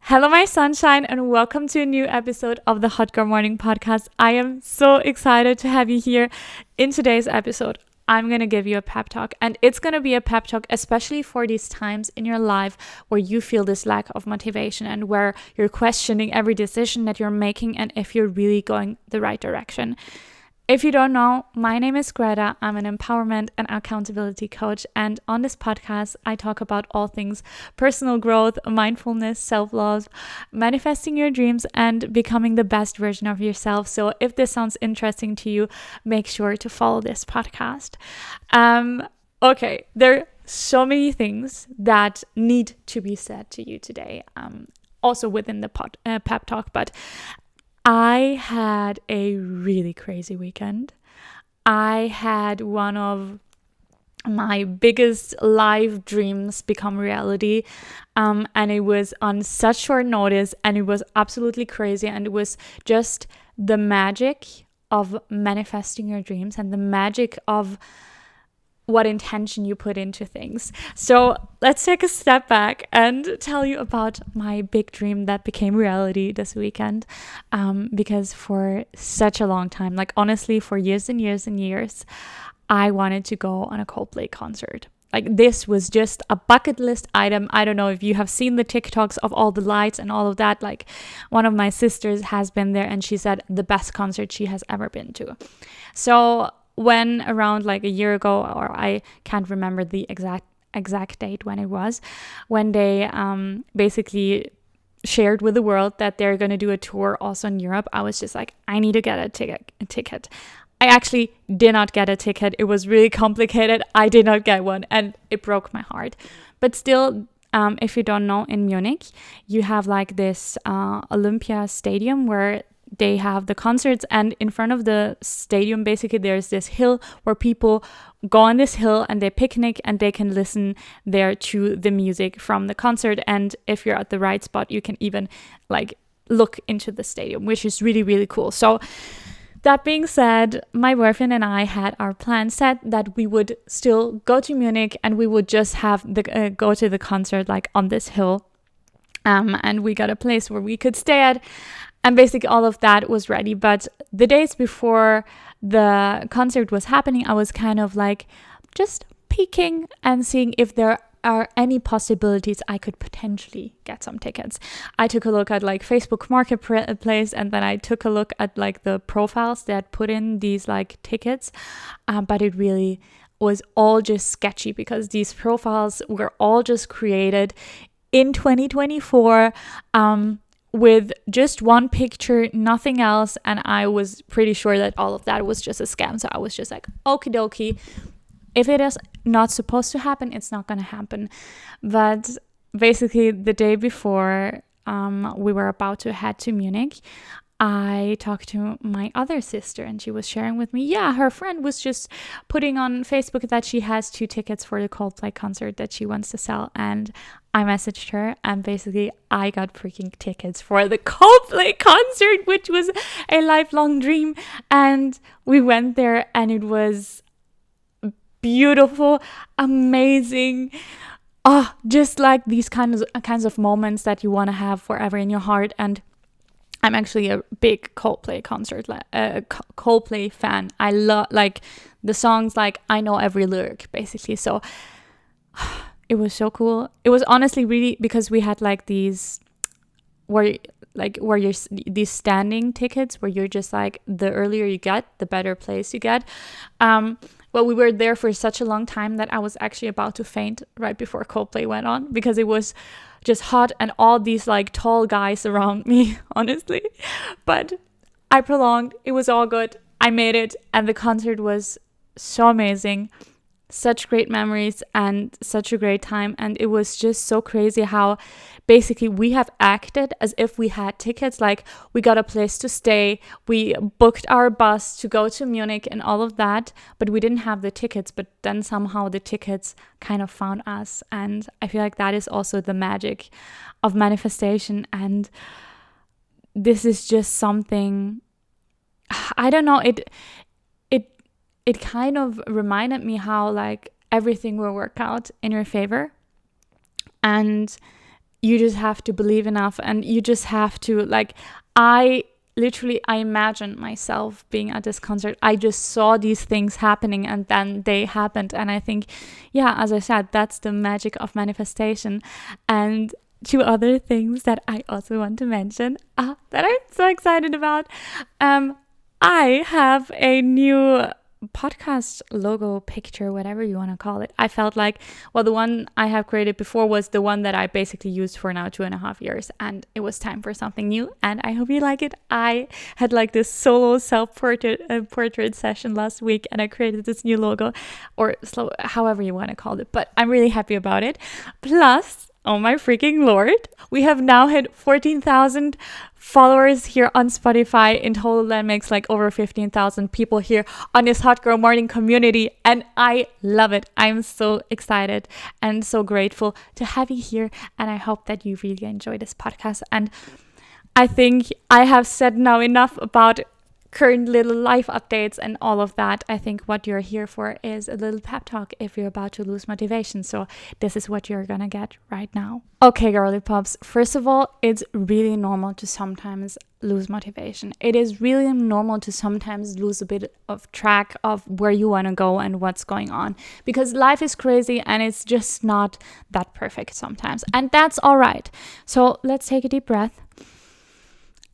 Hello, my sunshine, and welcome to a new episode of the Hot Girl Morning Podcast. I am so excited to have you here. In today's episode, I'm going to give you a pep talk, and it's going to be a pep talk, especially for these times in your life where you feel this lack of motivation and where you're questioning every decision that you're making and if you're really going the right direction. If you don't know, my name is Greta. I'm an empowerment and accountability coach. And on this podcast, I talk about all things personal growth, mindfulness, self-love, manifesting your dreams, and becoming the best version of yourself. So if this sounds interesting to you, make sure to follow this podcast. Okay, there are so many things that need to be said to you today, also within the pep talk, but I had a really crazy weekend. I had one of my biggest life dreams become reality, and it was on such short notice, and it was absolutely crazy, and it was just the magic of manifesting your dreams and the magic of what intention you put into things. So let's take a step back and tell you about my big dream that became reality this weekend. Because for such a long time, like honestly, for years and years and years, I wanted to go on a Coldplay concert. Like this was just a bucket list item. I don't know if you have seen the TikToks of all the lights and all of that. Like one of my sisters has been there and she said the best concert she has ever been to. So when around like a year ago, or I can't remember the exact date when it was, when they basically shared with the world that they're going to do a tour also in Europe, I was just like, I need to get a ticket. I actually did not get a ticket. It was really complicated. I did not get one and it broke my heart. But still, if you don't know, in Munich, you have like this Olympia stadium where they have the concerts, and in front of the stadium basically there's this hill where people go on this hill and they picnic and they can listen there to the music from the concert. And if you're at the right spot, you can even like look into the stadium, which is really, really cool. So that being said, my boyfriend and I had our plan set that we would still go to Munich and we would just have the go to the concert like on this hill, and we got a place where we could stay at. And basically all of that was ready. But the days before the concert was happening, I was kind of like just peeking and seeing if there are any possibilities I could potentially get some tickets. I took a look at like Facebook Marketplace, and then I took a look at like the profiles that put in these like tickets. But it really was all just sketchy because these profiles were all just created in 2024. With just one picture, nothing else. And I was pretty sure that all of that was just a scam. So I was just like, okie dokie. If it is not supposed to happen, it's not going to happen. But basically the day before we were about to head to Munich, I talked to my other sister and she was sharing with me, yeah, her friend was just putting on Facebook that she has 2 tickets for the Coldplay concert that she wants to sell. And I messaged her and basically I got freaking tickets for the Coldplay concert, which was a lifelong dream. And we went there and it was beautiful, amazing. Oh, just like these kinds of moments that you want to have forever in your heart. And I'm actually a big Coldplay Coldplay fan. I love like the songs, like I know every lyric basically. So it was so cool. It was honestly really, because we had like these where you're these standing tickets where you're just like, the earlier you get, the better place you get. Well, we were there for such a long time that I was actually about to faint right before Coldplay went on, because it was just hot and all these like tall guys around me, honestly. But I prolonged. It was all good. I made it, and the concert was so amazing. Such great memories and such a great time. And it was just so crazy how basically we have acted as if we had tickets. Like we got a place to stay, we booked our bus to go to Munich and all of that, but we didn't have the tickets. But then somehow the tickets kind of found us. And I feel like that is also the magic of manifestation. And this is just something, I don't know, it kind of reminded me how like everything will work out in your favor. And you just have to believe enough, and you just have to, like, I imagined myself being at this concert. I just saw these things happening, and then they happened. And I think, yeah, as I said, that's the magic of manifestation. And two other things that I also want to mention that I'm so excited about. I have a new podcast logo, picture, whatever you want to call it. I felt like, well, the one I have created before was the one that I basically used for now 2.5 years, and it was time for something new, and I hope you like it. I had like this solo self-portrait session last week, and I created this new logo, or however you want to call it, but I'm really happy about it. Plus, oh my freaking Lord, we have now hit 14,000 followers here on Spotify. In total, that makes like over 15,000 people here on this Hot Girl Morning community. And I love it. I'm so excited and so grateful to have you here. And I hope that you really enjoy this podcast. And I think I have said now enough about current little life updates and all of that. I think what you're here for is a little pep talk if you're about to lose motivation. So this is what you're gonna get right now. Okay, girly pops. First of all, it's really normal to sometimes lose motivation. It is really normal to sometimes lose a bit of track of where you want to go and what's going on, because life is crazy and it's just not that perfect sometimes, and that's all right. So let's take a deep breath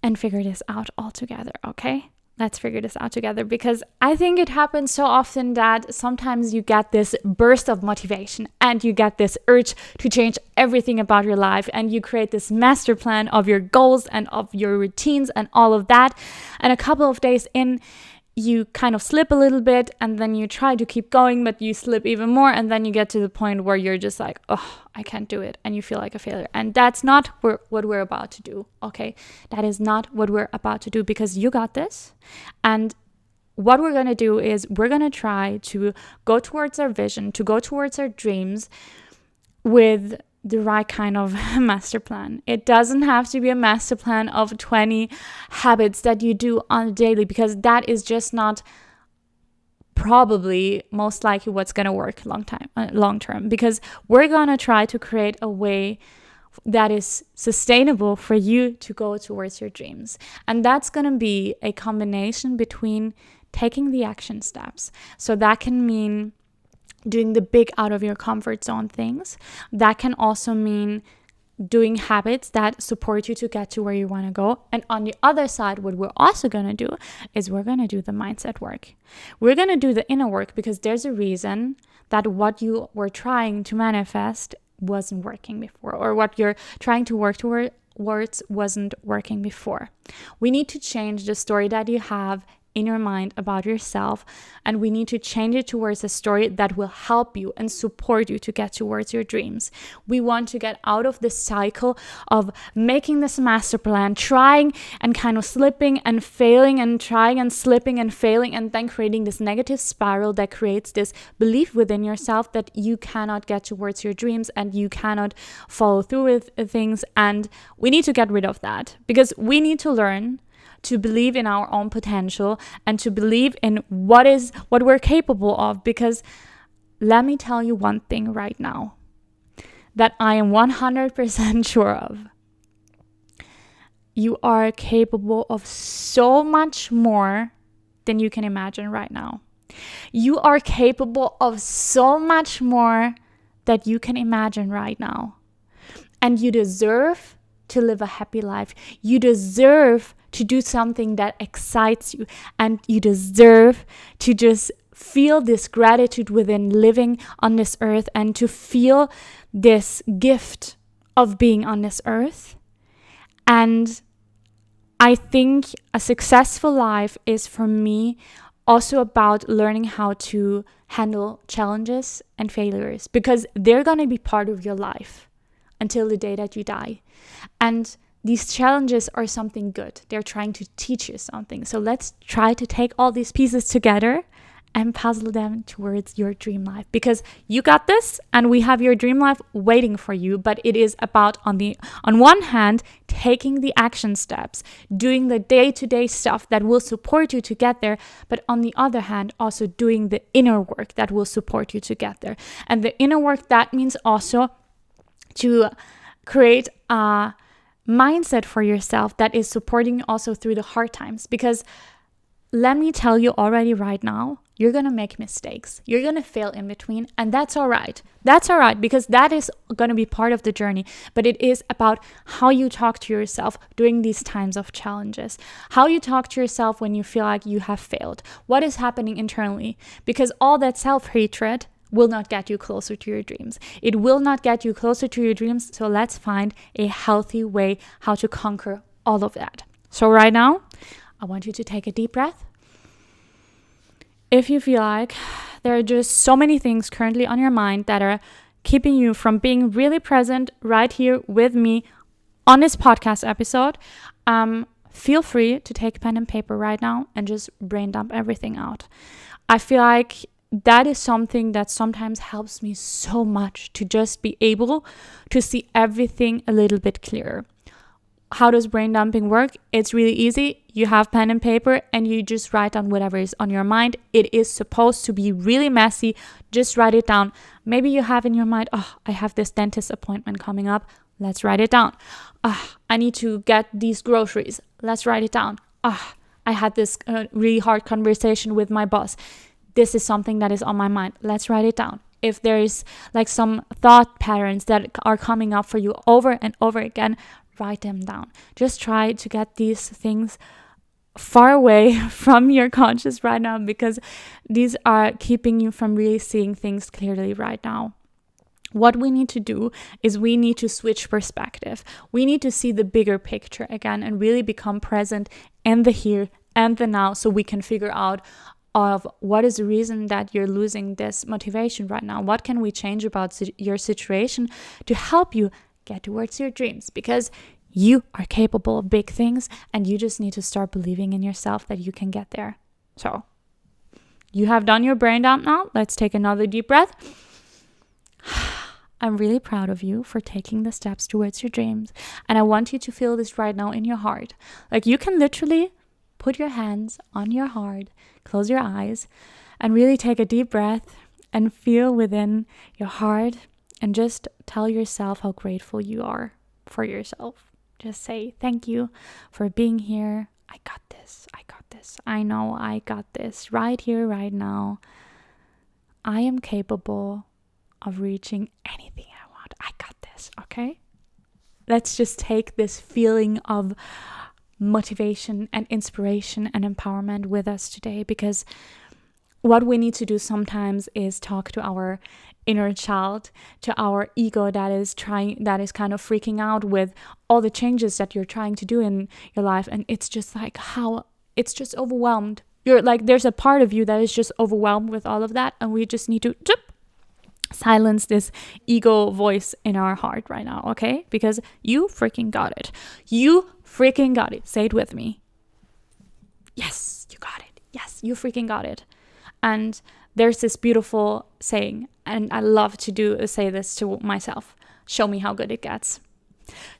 and figure this out all together, okay? Let's figure this out together, because I think it happens so often that sometimes you get this burst of motivation and you get this urge to change everything about your life, and you create this master plan of your goals and of your routines and all of that. And a couple of days in, you kind of slip a little bit, and then you try to keep going, but you slip even more, and then you get to the point where you're just like, oh, I can't do it, and you feel like a failure. And that's not what we're about to do, okay? That is not what we're about to do, because you got this. And what we're going to do is we're going to try to go towards our vision, to go towards our dreams with the right kind of master plan. It doesn't have to be a master plan of 20 habits that you do on a daily, because that is just not probably most likely what's going to work long term, because we're going to try to create a way that is sustainable for you to go towards your dreams. And that's going to be a combination between taking the action steps. So that can mean doing the big out of your comfort zone things. That can also mean doing habits that support you to get to where you want to go. And on the other side, what we're also going to do is we're going to do the mindset work. We're going to do the inner work, because there's a reason that what you were trying to manifest wasn't working before, or what you're trying to work towards wasn't working before. We need to change the story that you have in your mind about yourself, and we need to change it towards a story that will help you and support you to get towards your dreams. We want to get out of this cycle of making this master plan, trying and kind of slipping and failing, and trying and slipping and failing, and then creating this negative spiral that creates this belief within yourself that you cannot get towards your dreams and you cannot follow through with things. And we need to get rid of that, because we need to learn to believe in our own potential and to believe in what we're capable of. Because let me tell you one thing right now that I am 100% sure of. You are capable of so much more than you can imagine right now. You are capable of so much more that you can imagine right now. And you deserve to live a happy life. You deserve to do something that excites you, and you deserve to just feel this gratitude within living on this earth, and to feel this gift of being on this earth. And I think a successful life is, for me, also about learning how to handle challenges and failures, because they're going to be part of your life until the day that you die. And these challenges are something good. They're trying to teach you something. So let's try to take all these pieces together and puzzle them towards your dream life, because you got this, and we have your dream life waiting for you. But it is about, on one hand, taking the action steps, doing the day-to-day stuff that will support you to get there, but on the other hand, also doing the inner work that will support you to get there. And the inner work, that means also to Create a mindset for yourself that is supporting you also through the hard times. Because let me tell you already right now, you're going to make mistakes. You're going to fail in between, and that's all right. That's all right, because that is going to be part of the journey. But it is about how you talk to yourself during these times of challenges, how you talk to yourself when you feel like you have failed, what is happening internally, because all that self-hatred will not get you closer to your dreams. It will not get you closer to your dreams. So let's find a healthy way how to conquer all of that. So right now, I want you to take a deep breath. If you feel like there are just so many things currently on your mind that are keeping you from being really present right here with me on this podcast episode, feel free to take pen and paper right now and just brain dump everything out. I feel like that is something that sometimes helps me so much, to just be able to see everything a little bit clearer. How does brain dumping work? It's really easy. You have pen and paper and you just write down whatever is on your mind. It is supposed to be really messy. Just write it down. Maybe you have in your mind, oh, I have this dentist appointment coming up. Let's write it down. I need to get these groceries. Let's write it down. I had this really hard conversation with my boss. This is something that is on my mind. Let's write it down. If there is like some thought patterns that are coming up for you over and over again, write them down. Just try to get these things far away from your conscious right now, because these are keeping you from really seeing things clearly right now. What we need to do is we need to switch perspective. We need to see the bigger picture again and really become present in the here and the now, so we can figure out of what is the reason that you're losing this motivation right now. What can we change about your situation to help you get towards your dreams? Because you are capable of big things, and you just need to start believing in yourself that you can get there. So you have done your brain dump now. Let's take another deep breath. I'm really proud of you for taking the steps towards your dreams. And I want you to feel this right now in your heart. Like, you can literally put your hands on your heart, close your eyes, and really take a deep breath and feel within your heart, and just tell yourself how grateful you are for yourself. Just say, thank you for being here. I got this. I got this. I know I got this right here, right now. I am capable of reaching anything I want. I got this, okay? Let's just take this feeling of motivation and inspiration and empowerment with us today, because what we need to do sometimes is talk to our inner child, to our ego that is kind of freaking out with all the changes that you're trying to do in your life. And it's just like it's just overwhelmed. You're like, there's a part of you that is just overwhelmed with all of that. And we just need to silence this ego voice in our heart right now, okay? Because you freaking got it. You freaking got it. Say it with me. Yes, you got it. Yes, you freaking got it. And there's this beautiful saying, and I love to say this to myself. Show me how good it gets.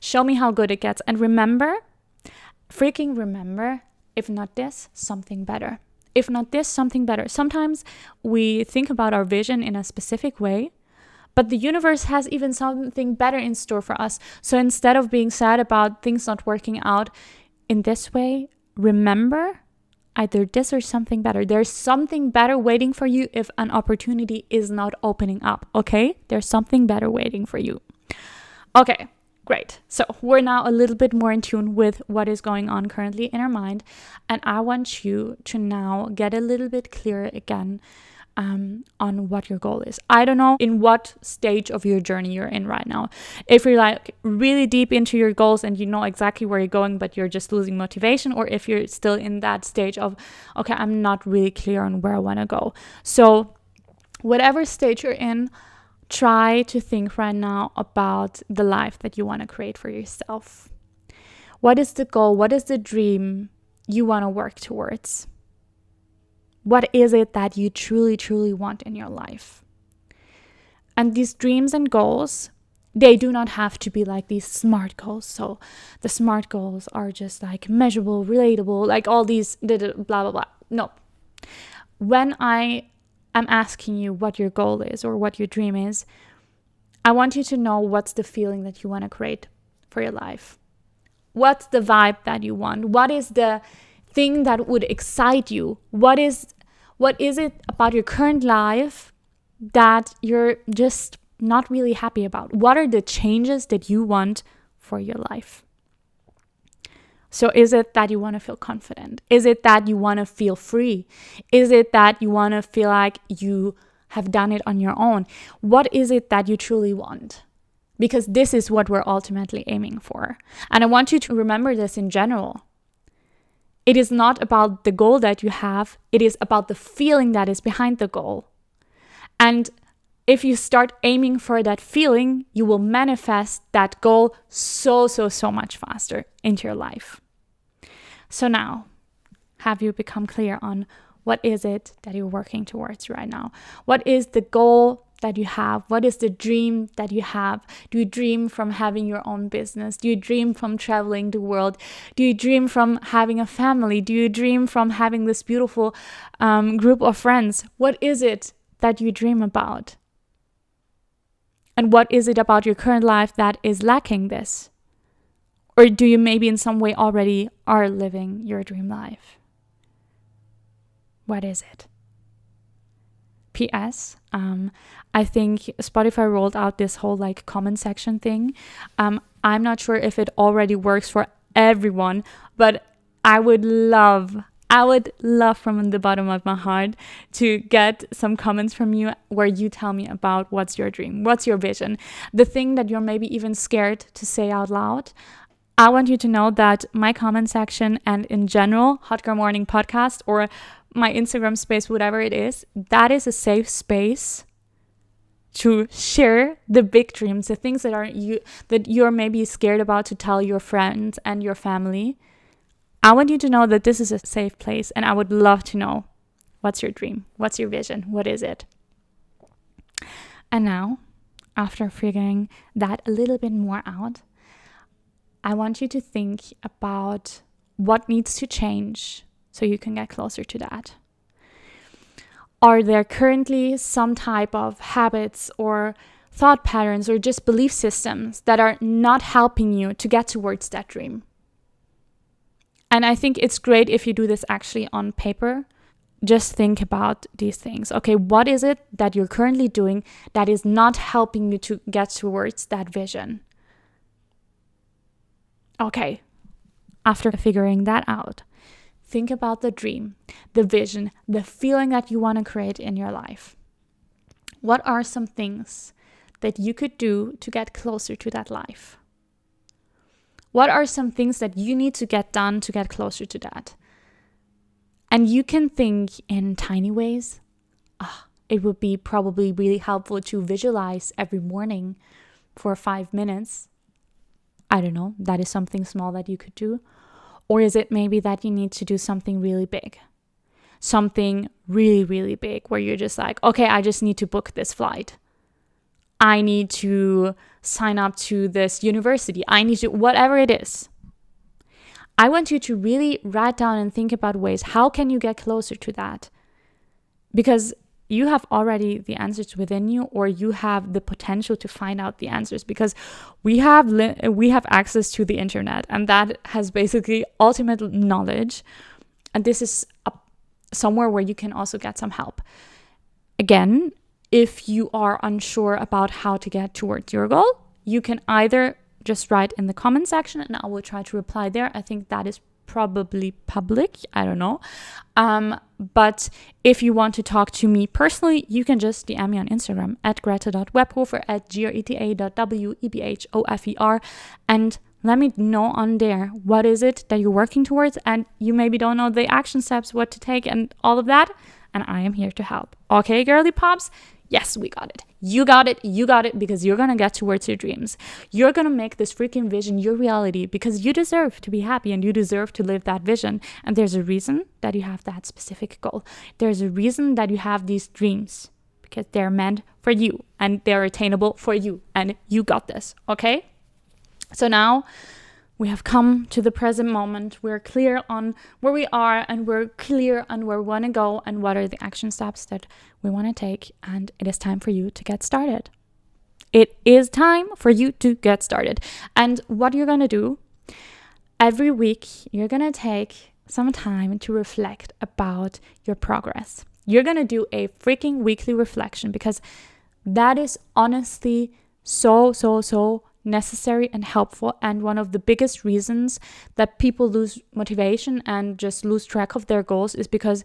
Show me how good it gets. And remember, freaking remember, if not this, something better. If not this, something better. Sometimes we think about our vision in a specific way, but the universe has even something better in store for us. So instead of being sad about things not working out in this way, remember, either this or something better. There's something better waiting for you if an opportunity is not opening up, okay? There's something better waiting for you. Okay, great. So we're now a little bit more in tune with what is going on currently in our mind. And I want you to now get a little bit clearer again on what your goal is. I don't know in what stage of your journey you're in right now. If you're like really deep into your goals and you know exactly where you're going, but you're just losing motivation, or if you're still in that stage of, okay, I'm not really clear on where I want to go. So whatever stage you're in, try to think right now about the life that you want to create for yourself. What is the goal? What is the dream you want to work towards? What is it that you truly, truly want in your life? And these dreams and goals, they do not have to be like these SMART goals. So the SMART goals are just like measurable, relatable, like all these blah, blah, blah. No. When I am asking you what your goal is or what your dream is, I want you to know what's the feeling that you want to create for your life. What's the vibe that you want? What is the thing that would excite you? What is it about your current life that you're just not really happy about? What are the changes that you want for your life? So is it that you want to feel confident? Is it that you want to feel free? Is it that you want to feel like you have done it on your own? What is it that you truly want? Because this is what we're ultimately aiming for. And I want you to remember this in general. It is not about the goal that you have. It is about the feeling that is behind the goal. And if you start aiming for that feeling, you will manifest that goal so much faster into your life. So now, have you become clear on what is it that you're working towards right now? What is the goal that you have? What is the dream that you have? Do you dream from having your own business? Do you dream from traveling the world? Do you dream from having a family? Do you dream from having this beautiful group of friends? What is it that you dream about? And what is it about your current life that is lacking this? Or do you maybe in some way already are living your dream life? What is it? P.S. I think Spotify rolled out this whole comment section thing. I'm not sure if it already works for everyone, but I would love from the bottom of my heart to get some comments from you where you tell me about what's your dream, what's your vision, the thing that you're maybe even scared to say out loud. I want you to know that my comment section and in general, Hot Girl Morning podcast or my Instagram space, whatever it is, that is a safe space to share the big dreams, the things that you're maybe scared about to tell your friends and your family. I want you to know that this is a safe place, and I would love to know what's your dream, what's your vision, what is it? And now, after figuring that a little bit more out, I want you to think about what needs to change so you can get closer to that. Are there currently some type of habits or thought patterns or just belief systems that are not helping you to get towards that dream? And I think it's great if you do this actually on paper. Just think about these things. Okay, what is it that you're currently doing that is not helping you to get towards that vision? Okay, after figuring that out, think about the dream, the vision, the feeling that you want to create in your life. What are some things that you could do to get closer to that life? What are some things that you need to get done to get closer to that? And you can think in tiny ways. It would be probably really helpful to visualize every morning for 5 minutes. I don't know, that is something small that you could do. Or is it maybe that you need to do something really big? Something really, really big where you're just like, okay, I just need to book this flight. I need to sign up to this university. I need to, whatever it is. I want you to really write down and think about ways, how can you get closer to that? Because you have already the answers within you, or you have the potential to find out the answers, because we have access to the internet, and that has basically ultimate knowledge. And this is somewhere where you can also get some help. Again, if you are unsure about how to get towards your goal, you can either just write in the comment section and I will try to reply there. I think that is probably public. I don't know. But if you want to talk to me personally, you can just DM me on Instagram at greta.webhofer, at greta.webhofer, and let me know on there what is it that you're working towards, and you maybe don't know the action steps, what to take and all of that, and I am here to help. Okay, girly pops? Yes, we got it. You got it. You got it, because you're going to get towards your dreams. You're going to make this freaking vision your reality, because you deserve to be happy and you deserve to live that vision. And there's a reason that you have that specific goal. There's a reason that you have these dreams, because they're meant for you and they're attainable for you, and you got this. Okay? So now we have come to the present moment. We're clear on where we are, and we're clear on where we want to go and what are the action steps that we want to take. And it is time for you to get started. it is time for you to get started. And what you're going to do, every week, you're going to take some time to reflect about your progress. You're going to do a freaking weekly reflection, because that is honestly so necessary and helpful. And one of the biggest reasons that people lose motivation and just lose track of their goals is because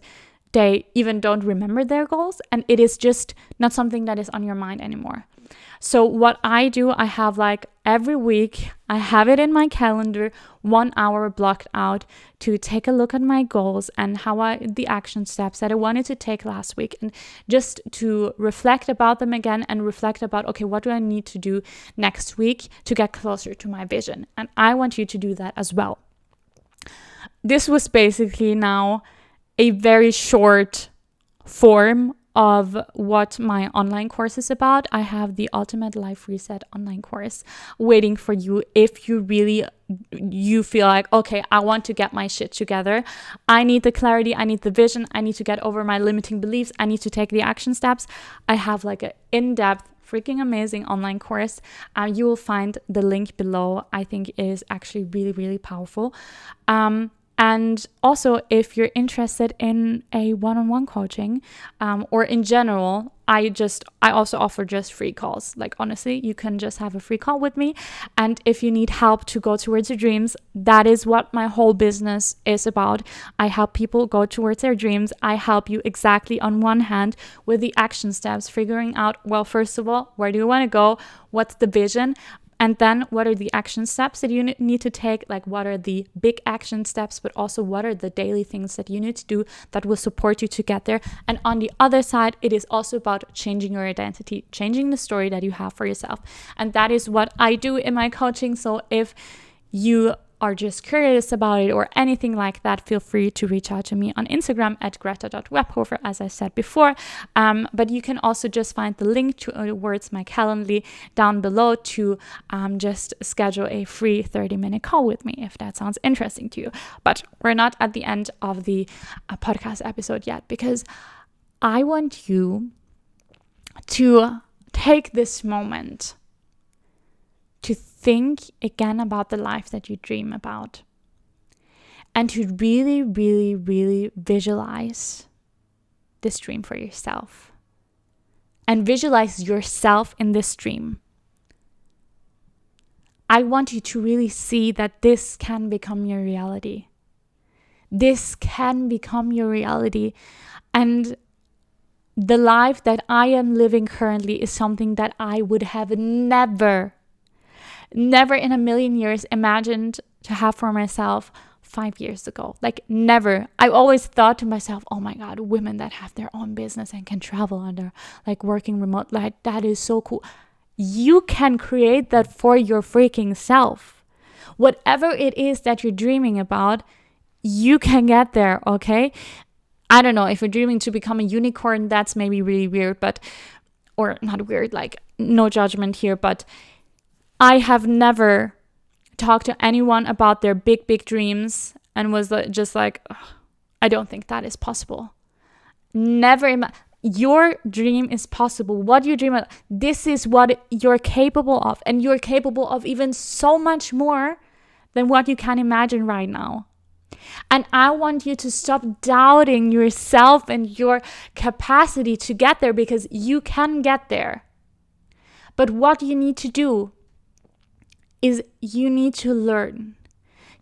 they even don't remember their goals, and it is just not something that is on your mind anymore. So what I do, I have like every week, I have it in my calendar, 1 hour blocked out to take a look at my goals and the action steps that I wanted to take last week, and just to reflect about them again and reflect about, okay, what do I need to do next week to get closer to my vision? And I want you to do that as well. This was basically now a very short form of what my online course is about. I have the Ultimate Life Reset online course waiting for you if you feel like, okay, I want to get my shit together. I need the clarity, I need the vision, I need to get over my limiting beliefs, I need to take the action steps. I have like an in-depth, freaking amazing online course. You will find the link below. I think it is actually really powerful. And also, if you're interested in a one-on-one coaching, or in general, I also offer just free calls. Like, honestly, you can just have a free call with me. And if you need help to go towards your dreams, that is what my whole business is about. I help people go towards their dreams. I help you exactly, on one hand, with the action steps, figuring out, well, first of all, where do you want to go? What's the vision? And then what are the action steps that you need to take? Like, what are the big action steps, but also what are the daily things that you need to do that will support you to get there? And on the other side, it is also about changing your identity, changing the story that you have for yourself. And that is what I do in my coaching. So if you are just curious about it or anything like that, feel free to reach out to me on Instagram at greta.webhofer, as I said before. But you can also just find the link towards my Calendly down below to just schedule a free 30-minute call with me if that sounds interesting to you. But we're not at the end of the podcast episode yet, because I want you to take this moment to think again about the life that you dream about, and to really visualize this dream for yourself, and visualize yourself in this dream. I want you to really see that this can become your reality. This can become your reality. And the life that I am living currently is something that I would have never in a million years imagined to have for myself 5 years ago. Like, never. I always thought to myself, oh my God, women that have their own business and can travel and are like working remote, like that is so cool. You can create that for your freaking self. Whatever it is that you're dreaming about, you can get there, okay? I don't know, if you're dreaming to become a unicorn, that's maybe really weird, or not weird, like no judgment here, but I have never talked to anyone about their big dreams and was just like, I don't think that is possible. Never. Your dream is possible. What you dream of, this is what you're capable of. And you're capable of even so much more than what you can imagine right now. And I want you to stop doubting yourself and your capacity to get there, because you can get there. But what you need to do is you need to learn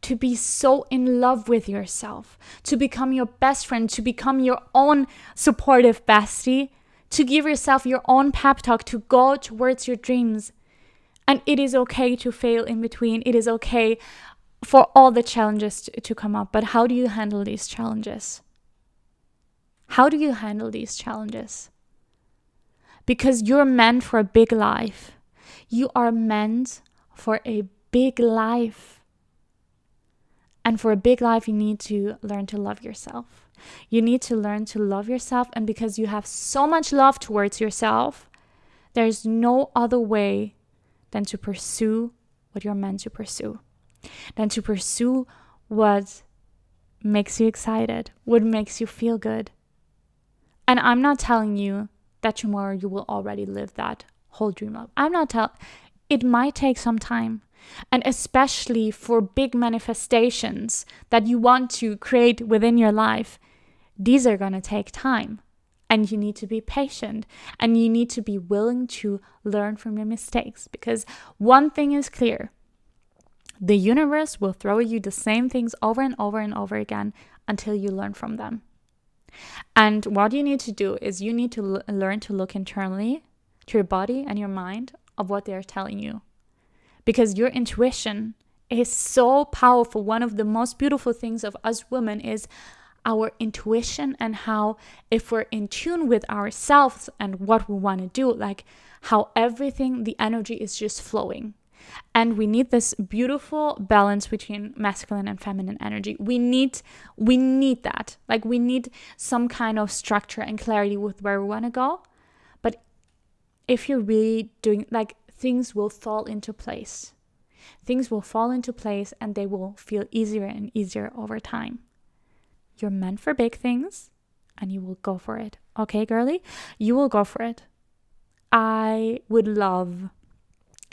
to be so in love with yourself, to become your best friend, to become your own supportive bestie, to give yourself your own pep talk, to go towards your dreams. And it is okay to fail in between. It is okay for all the challenges to come up. But how do you handle these challenges? How do you handle these challenges? Because you're meant for a big life. You are meant for a big life. And for a big life, you need to learn to love yourself. You need to learn to love yourself. And because you have so much love towards yourself, there's no other way than to pursue what you're meant to pursue. Than to pursue what makes you excited, what makes you feel good. And I'm not telling you that tomorrow you will already live that whole dream life. I'm not telling, it might take some time. And especially for big manifestations that you want to create within your life, these are going to take time. And you need to be patient, and you need to be willing to learn from your mistakes. Because one thing is clear, the universe will throw you the same things over and over and over again until you learn from them. And what you need to do is you need to learn to look internally to your body and your mind of what they're telling you. Because your intuition is so powerful. One of the most beautiful things of us women is our intuition, and how if we're in tune with ourselves and what we want to do, like how everything, the energy is just flowing. And we need this beautiful balance between masculine and feminine energy. We need that. Like we need some kind of structure and clarity with where we want to go. But if you're really doing, like, things will fall into place. Things will fall into place, and they will feel easier and easier over time. You're meant for big things, and you will go for it. Okay, girly? You will go for it. I would love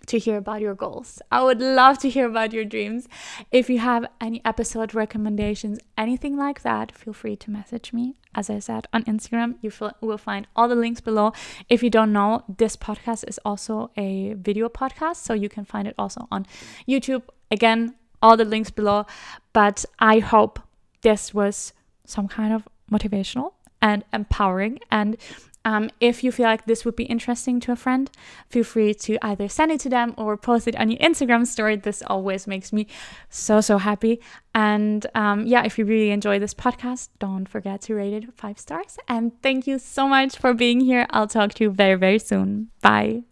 to hear about your goals. I would love to hear about your dreams. If you have any episode recommendations, anything like that, feel free to message me. As I said, on Instagram, you will find all the links below. If you don't know, this podcast is also a video podcast, so you can find it also on YouTube. Again, all the links below. But I hope this was some kind of motivational and empowering. And if you feel like this would be interesting to a friend, feel free to either send it to them or post it on your Instagram story. This always makes me so happy. And if you really enjoy this podcast, don't forget to rate it 5 stars. And thank you so much for being here. I'll talk to you very, very soon. Bye.